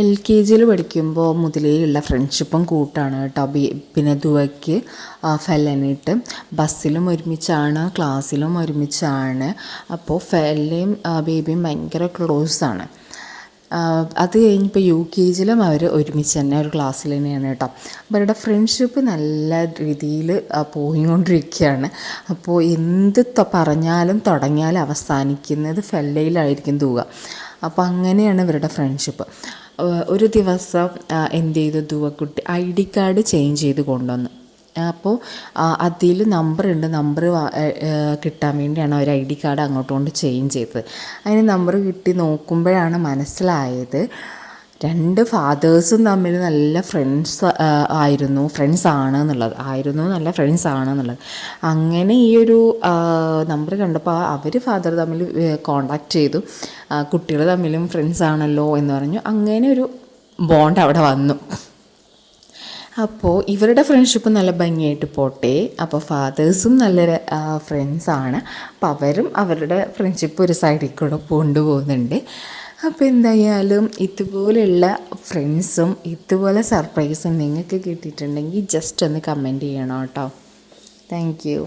LKG പഠിക്കുമ്പോൾ മുതലേ ഉള്ള ഫ്രണ്ട്ഷിപ്പും കൂട്ടാണ് കേട്ടോ. പിന്നെ ദുവയ്ക്ക് ഫെല്ലനിട്ട് ബസ്സിലും ഒരുമിച്ചാണ്, ക്ലാസ്സിലും ഒരുമിച്ചാണ്. അപ്പോൾ ഫെല്ലയും ബേബിയും ഭയങ്കര ക്ലോസാണ്. അത് കഴിഞ്ഞിപ്പോൾ UKG അവർ ഒരുമിച്ച് തന്നെ ഒരു ക്ലാസ്സിൽ തന്നെയാണ് കേട്ടോ. അവരുടെ ഫ്രണ്ട്ഷിപ്പ് നല്ല രീതിയിൽ പോയിക്കൊണ്ടിരിക്കുകയാണ്. അപ്പോൾ എന്ത് പറഞ്ഞാലും തുടങ്ങിയാലും അവസാനിക്കുന്നത് ഫെല്ലയിലായിരിക്കും തൂക. അപ്പോൾ അങ്ങനെയാണ് ഇവരുടെ ഫ്രണ്ട്ഷിപ്പ്. ഒരു ദിവസം എന്ത് ചെയ്തു, ദുവക്കുട്ടി ID കാർഡ് ചേഞ്ച് ചെയ്ത് കൊണ്ടുവന്നു. അപ്പോൾ അതിൽ നമ്പറുണ്ട്, നമ്പർ കിട്ടാൻ വേണ്ടിയാണ് അവർ ID കാർഡ് അങ്ങോട്ട് കൊണ്ട് ചേഞ്ച് ചെയ്തത്. അതിന് നമ്പർ കിട്ടി നോക്കുമ്പോഴാണ് മനസ്സിലായത് രണ്ട് ഫാദേഴ്സും തമ്മിൽ നല്ല ഫ്രണ്ട്സ് ആണെന്നുള്ളത്. അങ്ങനെ ഈ ഒരു നമ്പർ കണ്ടപ്പോൾ അവർ ഫാദർ തമ്മിൽ കോണ്ടാക്ട് ചെയ്തു. കുട്ടികൾ തമ്മിലും ഫ്രണ്ട്സ് ആണല്ലോ എന്ന് പറഞ്ഞു. അങ്ങനെ ഒരു ബോണ്ട് അവിടെ വന്നു. അപ്പോൾ ഇവരുടെ ഫ്രണ്ട്ഷിപ്പ് നല്ല ഭംഗിയായിട്ട് പോട്ടെ. അപ്പോൾ ഫാദേഴ്സും നല്ല ഫ്രണ്ട്സാണ്. അപ്പോൾ അവരും അവരുടെ ഫ്രണ്ട്ഷിപ്പ് ഒരു സൈഡിൽ കൂടെ കൊണ്ടുപോകുന്നുണ്ട്. അപ്പോൾ എന്തായാലും ഇതുപോലെയുള്ള ഫ്രണ്ട്സും ഇതുപോലെ സർപ്രൈസും നിങ്ങൾക്ക് കിട്ടിയിട്ടുണ്ടെങ്കിൽ ജസ്റ്റ് ഒന്ന് കമൻറ്റ് ചെയ്യണം കേട്ടോ. Thank you.